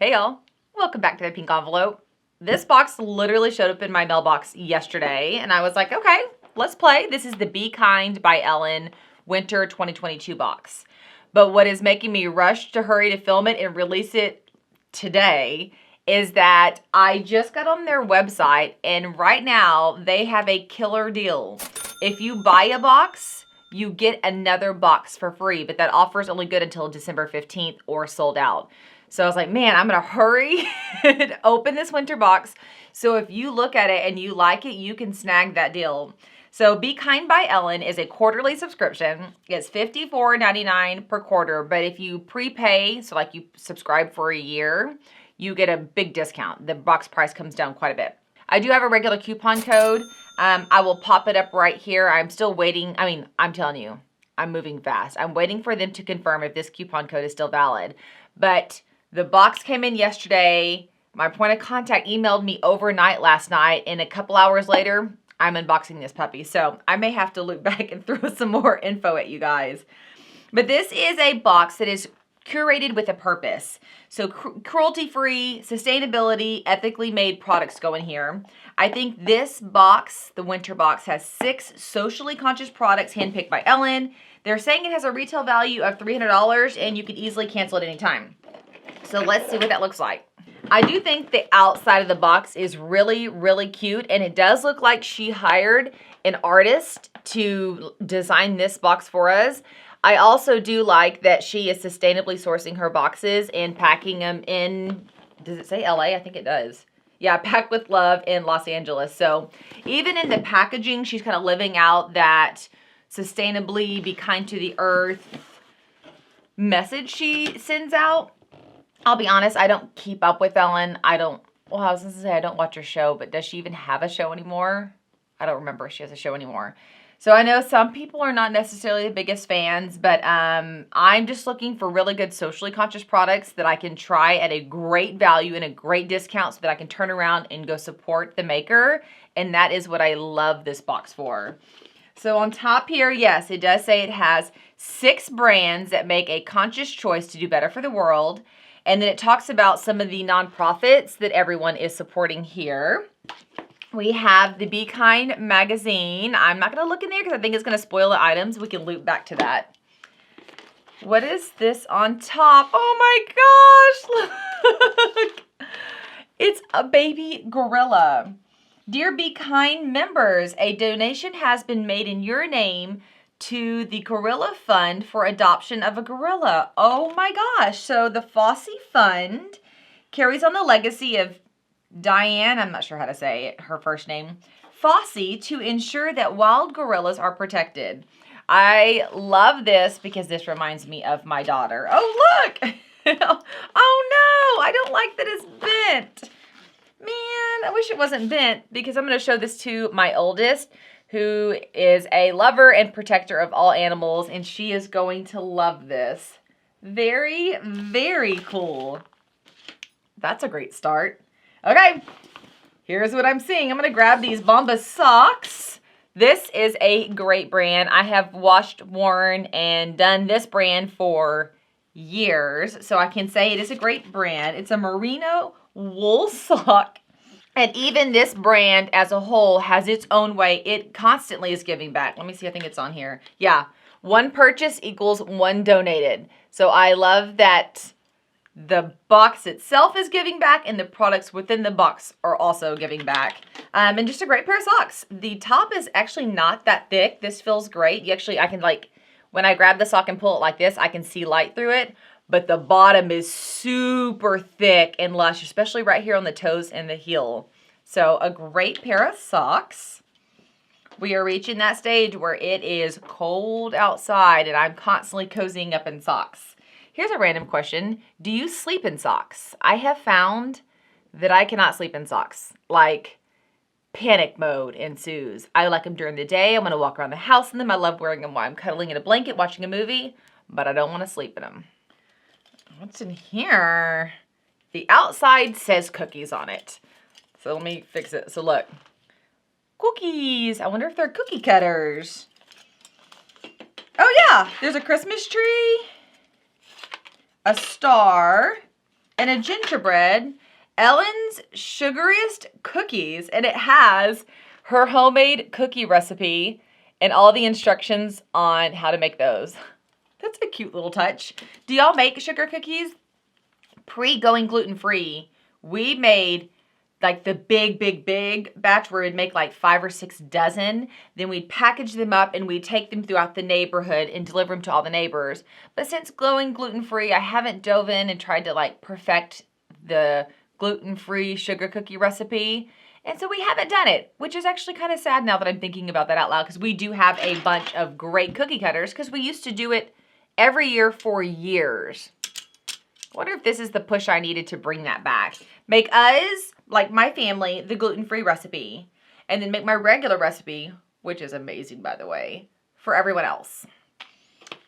Hey y'all, welcome back to the pink envelope. This box literally showed up in my mailbox yesterday and I was like, okay, let's play. This is the Be Kind by Ellen Winter 2022 box. But what is making me rush to hurry to film it and release it today is that I just got on their website and right now they have a killer deal. If you buy a box, you get another box for free, but that offer is only good until December 15th or sold out. So I was like, man, I'm gonna hurry and open this winter box. So if you look at it and you like it, you can snag that deal. So Be Kind by Ellen is a quarterly subscription. It's $54.99 per quarter, but if you prepay, so like you subscribe for a year, you get a big discount. The box price comes down quite a bit. I do have a regular coupon code. I will pop it up right here. I'm still waiting. I mean, I'm telling you, I'm moving fast. I'm waiting for them to confirm if this coupon code is still valid. But the box came in yesterday. My point of contact emailed me overnight last night, and a couple hours later, I'm unboxing this puppy. So I may have to look back and throw some more info at you guys. But this is a box that is curated with a purpose. So cruelty-free, sustainability, ethically made products go in here. I think this box, the winter box, has 6 socially conscious products handpicked by Ellen. They're saying it has a retail value of $300 and you could easily cancel at any time. So let's see what that looks like. I do think the outside of the box is really, really cute, and it does look like she hired an artist to design this box for us. I also do like that she is sustainably sourcing her boxes and packing them in, does it say LA? I think it does. Yeah, Packed with Love in Los Angeles. So even in the packaging, she's kind of living out that sustainably, be kind to the earth message she sends out. I'll be honest, I don't keep up with Ellen. I was going to say I don't watch her show, but does she even have a show anymore? I don't remember if she has a show anymore. So I know some people are not necessarily the biggest fans, but I'm just looking for really good socially conscious products that I can try at a great value and a great discount so that I can turn around and go support the maker. And that is what I love this box for. So on top here, yes, it does say it has 6 brands that make a conscious choice to do better for the world. And then it talks about some of the nonprofits that everyone is supporting here. We have the Be Kind magazine. I'm not going to look in there because I think it's going to spoil the items. We can loop back to that. What is this on top? Oh my gosh, look. It's a baby gorilla. Dear Be Kind members, a donation has been made in your name to the Gorilla Fund for adoption of a gorilla. Oh my gosh. So the Fosse Fund carries on the legacy of Diane, I'm not sure how to say it, her first name, Fosse, to ensure that wild gorillas are protected. I love this because this reminds me of my daughter. Oh, look. Oh no, I don't like that it's bent. Man, I wish it wasn't bent because I'm going to show this to my oldest, who is a lover and protector of all animals, and she is going to love this. Very, very cool. That's a great start. Okay, here's what I'm seeing. I'm going to grab these Bombas socks. This is a great brand. I have washed, worn, and done this brand for years, so I can say it is a great brand. It's a merino wool sock. And even this brand as a whole has its own way. It constantly is giving back. Let me see, I think it's on here. Yeah, 1 purchase equals 1 donated. So I love that the box itself is giving back and the products within the box are also giving back. And just a great pair of socks. The top is actually not that thick. This feels great. I can when I grab the sock and pull it like this, I can see light through it. But the bottom is super thick and lush, especially right here on the toes and the heel. So a great pair of socks. We are reaching that stage where it is cold outside and I'm constantly cozying up in socks. Here's a random question. Do you sleep in socks? I have found that I cannot sleep in socks. Like, panic mode ensues. I like them during the day. I'm going to walk around the house in them. I love wearing them while I'm cuddling in a blanket watching a movie, but I don't want to sleep in them. What's in here? The outside says cookies on it. So let me fix it. So look, cookies. I wonder if they're cookie cutters. Oh yeah, there's a Christmas tree, a star, and a gingerbread, Ellen's Sugariest Cookies, and it has her homemade cookie recipe and all the instructions on how to make those. That's a cute little touch. Do y'all make sugar cookies? Pre-going gluten-free, we made like the big batch where we'd make like 5 or 6 dozen. Then we'd package them up and we'd take them throughout the neighborhood and deliver them to all the neighbors. But since going gluten-free, I haven't dove in and tried to like perfect the gluten-free sugar cookie recipe. And so we haven't done it, which is actually kind of sad now that I'm thinking about that out loud, because we do have a bunch of great cookie cutters because we used to do it every year for years. I wonder if this is the push I needed to bring that back. Make us, like my family, the gluten-free recipe, and then make my regular recipe, which is amazing, by the way, for everyone else.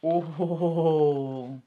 Ooh.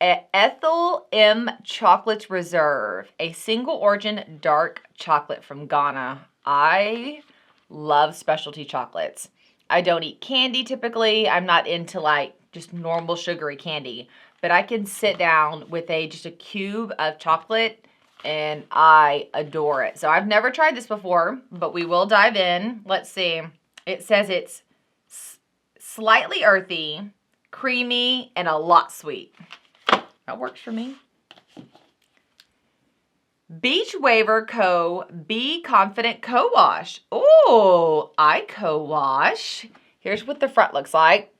Ethel M. Chocolate Reserve, a single origin dark chocolate from Ghana. I love specialty chocolates. I don't eat candy typically. I'm not into like just normal sugary candy, but I can sit down with just a cube of chocolate and I adore it. So I've never tried this before, but we will dive in. Let's see. It says it's slightly earthy, creamy, and a lot sweet. That works for me. Beach Waver Co. Be Confident Co-Wash. Oh, I co-wash. Here's what the front looks like.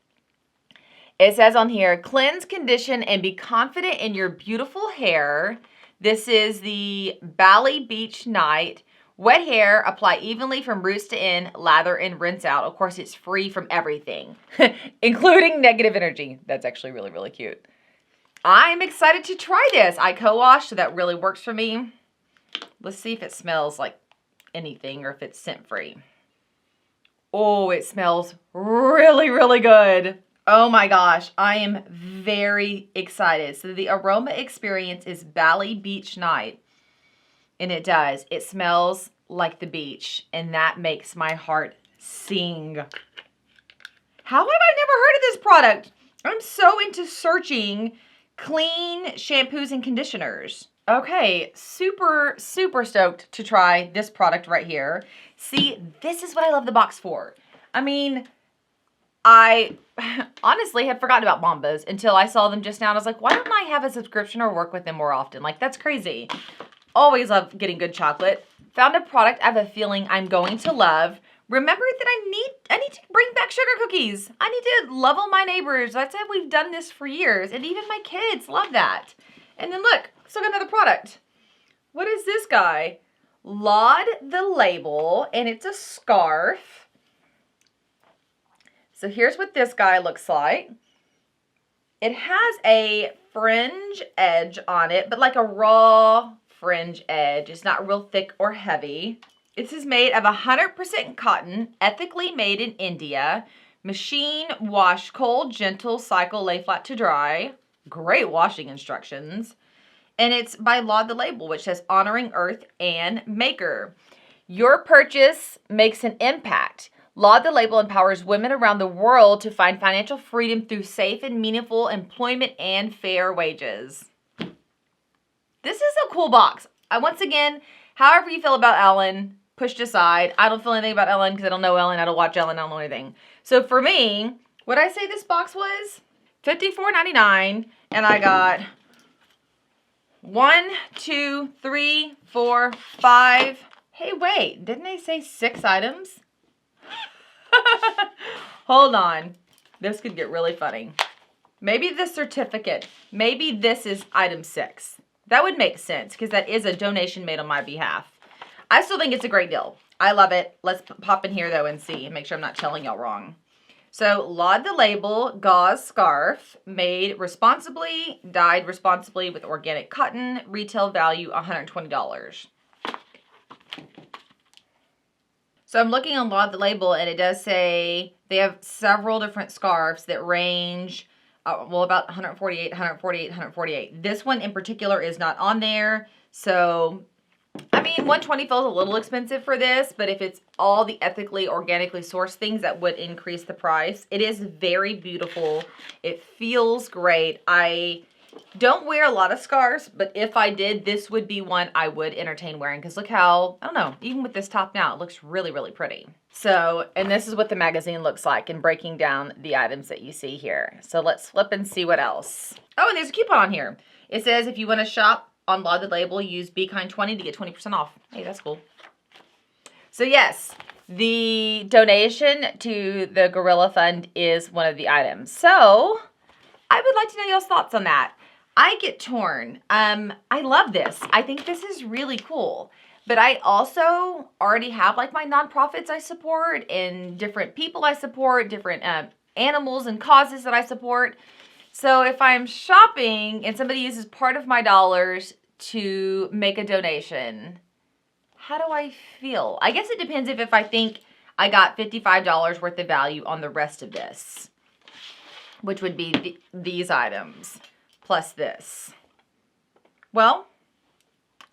It says on here, cleanse, condition, and be confident in your beautiful hair. This is the Bali Beach Night. Wet hair, apply evenly from roots to end, lather and rinse out. Of course, it's free from everything, including negative energy. That's actually really, really cute. I'm excited to try this. I co-wash, so that really works for me. Let's see if it smells like anything or if it's scent-free. Oh, it smells really, really good. Oh my gosh, I am very excited. So the aroma experience is Bali Beach Night. And it does. It smells like the beach. And that makes my heart sing. How have I never heard of this product? I'm so into searching clean shampoos and conditioners. Okay, super, super stoked to try this product right here. See, this is what I love the box for. I mean, I honestly had forgotten about Bombas until I saw them just now. And I was like, why don't I have a subscription or work with them more often? Like, that's crazy. Always love getting good chocolate. Found a product I have a feeling I'm going to love. Remember that I need to bring back sugar cookies. I need to love all my neighbors. That's how we've done this for years. And even my kids love that. And then look, still got another product. What is this guy? Laud the Label, and it's a scarf. So here's what this guy looks like. It has a fringe edge on it, but like a raw fringe edge. It's not real thick or heavy. This is made of 100% cotton, ethically made in India. Machine wash, cold, gentle, cycle, lay flat to dry. Great washing instructions. And it's by Laud the Label, which says honoring earth and maker. Your purchase makes an impact. Laud the Label empowers women around the world to find financial freedom through safe and meaningful employment and fair wages. This is a cool box. Once again, however you feel about Ellen, pushed aside. I don't feel anything about Ellen because I don't know Ellen. I don't watch Ellen. I don't know anything. So for me, what I say this box was? $54.99. And I got 1, 2, 3, 4, 5. Hey, wait. Didn't they say 6 items? Hold on. This could get really funny. Maybe the certificate. Maybe this is item 6. That would make sense because that is a donation made on my behalf. I still think it's a great deal. I love it. Let's pop in here, though, and see. Make sure I'm not telling y'all wrong. So, Laud the Label gauze scarf, made responsibly, dyed responsibly with organic cotton, retail value $120. So, I'm looking on Laud the Label, and it does say they have several different scarves that range, about 148, 148, 148. This one in particular is not on there, so I mean, $120 feels a little expensive for this, but if it's all the ethically, organically sourced things, that would increase the price. It is very beautiful. It feels great. I Don't wear a lot of scarves, but if I did, this would be one I would entertain wearing because look how, I don't know, even with this top now, it looks really, really pretty. So, and this is what the magazine looks like in breaking down the items that you see here. So let's flip and see what else. Oh, and there's a coupon on here. It says if you want to shop on Lauded Label, use BeKind20 to get 20% off. Hey, that's cool. So yes, the donation to the Gorilla Fund is one of the items. So I would like to know y'all's thoughts on that. I get torn. I love this. I think this is really cool. But I also already have like my nonprofits I support and different people I support, different animals and causes that I support. So if I'm shopping and somebody uses part of my dollars to make a donation, how do I feel? I guess it depends if I think I got $55 worth of value on the rest of this, which would be these items plus this. Well,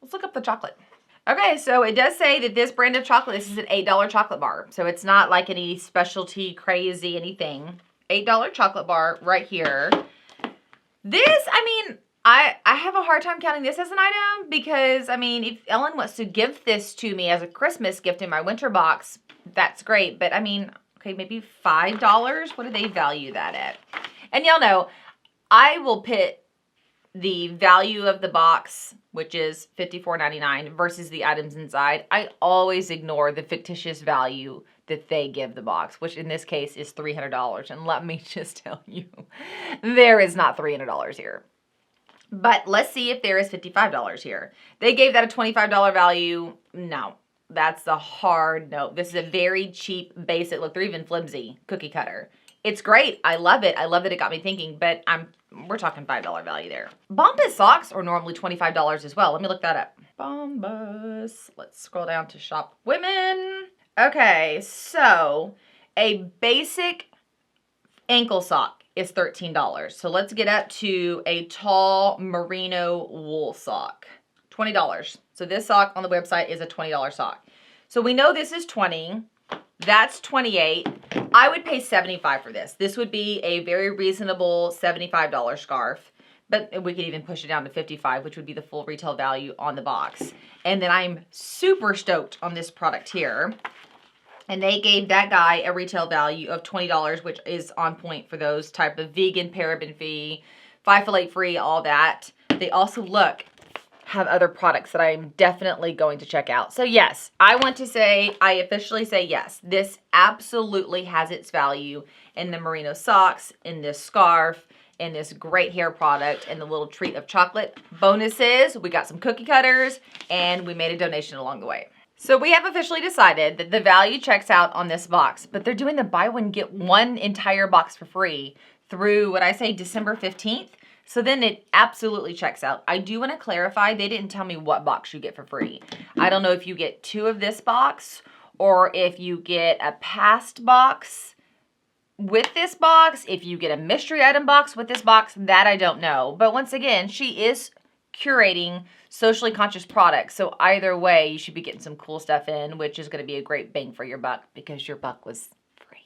let's look up the chocolate. Okay, so it does say that this brand of chocolate, this is an $8 chocolate bar. So it's not like any specialty, crazy, anything. $8 chocolate bar right here. This, I mean, I have a hard time counting this as an item because, I mean, if Ellen wants to give this to me as a Christmas gift in my winter box, that's great. But, I mean, okay, maybe $5? What do they value that at? And y'all know, I will pit the value of the box, which is $54.99, versus the items inside. I always ignore the fictitious value that they give the box, which in this case is $300. And let me just tell you, there is not $300 here. But let's see if there is $55 here. They gave that a $25 value. No, that's a hard no. This is a very cheap, basic, look, they're even flimsy cookie cutter. It's great. I love it. I love that it got me thinking, but we're talking $5 value there. Bombas socks are normally $25 as well. Let me look that up. Bombas. Let's scroll down to shop women. Okay, so a basic ankle sock is $13. So let's get up to a tall merino wool sock. $20. So this sock on the website is a $20 sock. So we know this is $20. That's $28. I would pay $75 for this. This would be a very reasonable $75 scarf, but we could even push it down to $55, which would be the full retail value on the box. And then I'm super stoked on this product here. And they gave that guy a retail value of $20, which is on point for those type of vegan, paraben-free, phthalate-free, all that. They also have other products that I'm definitely going to check out. So yes, I officially say yes. This absolutely has its value in the merino socks, in this scarf, in this great hair product, and the little treat of chocolate. Bonuses, we got some cookie cutters, and we made a donation along the way. So we have officially decided that the value checks out on this box, but they're doing the buy one, get one entire box for free through what I say December 15th. So then it absolutely checks out. I do want to clarify, they didn't tell me what box you get for free. I don't know if you get 2 of this box or if you get a past box with this box, if you get a mystery item box with this box, that I don't know. But once again, she is curating socially conscious products. So either way, you should be getting some cool stuff in, which is going to be a great bang for your buck because your buck was free.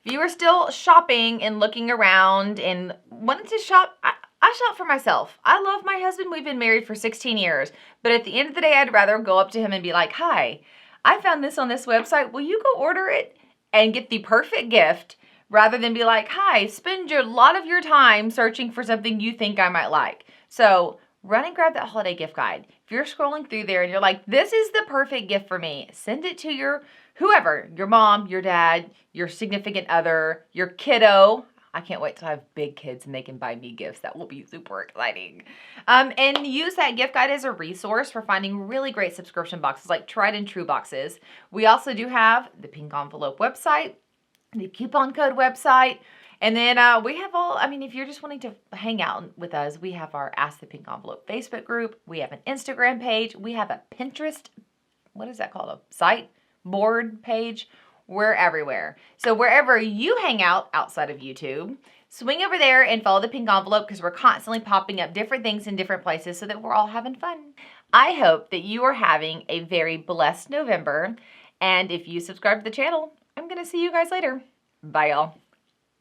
If you are still shopping and looking around and wanting to shop, I shop for myself. I love my husband. We've been married for 16 years. But at the end of the day, I'd rather go up to him and be like, hi, I found this on this website. Will you go order it and get the perfect gift rather than be like, hi, spend a lot of your time searching for something you think I might like. So run and grab that holiday gift guide. If you're scrolling through there and you're like, this is the perfect gift for me, send it to your whoever, your mom, your dad, your significant other, your kiddo. I can't wait till I have big kids and they can buy me gifts. That will be super exciting. And use that gift guide as a resource for finding really great subscription boxes, like tried and true boxes. We also do have the pink envelope website, the coupon code website, and then we have if you're just wanting to hang out with us, we have our Ask the Pink Envelope Facebook group. We have an Instagram page. We have a Pinterest, what is that called? A site? Board page. We're everywhere. So wherever you hang out outside of YouTube, swing over there and follow the pink envelope because we're constantly popping up different things in different places so that we're all having fun. I hope that you are having a very blessed November. And if you subscribe to the channel, I'm going to see you guys later. Bye, y'all.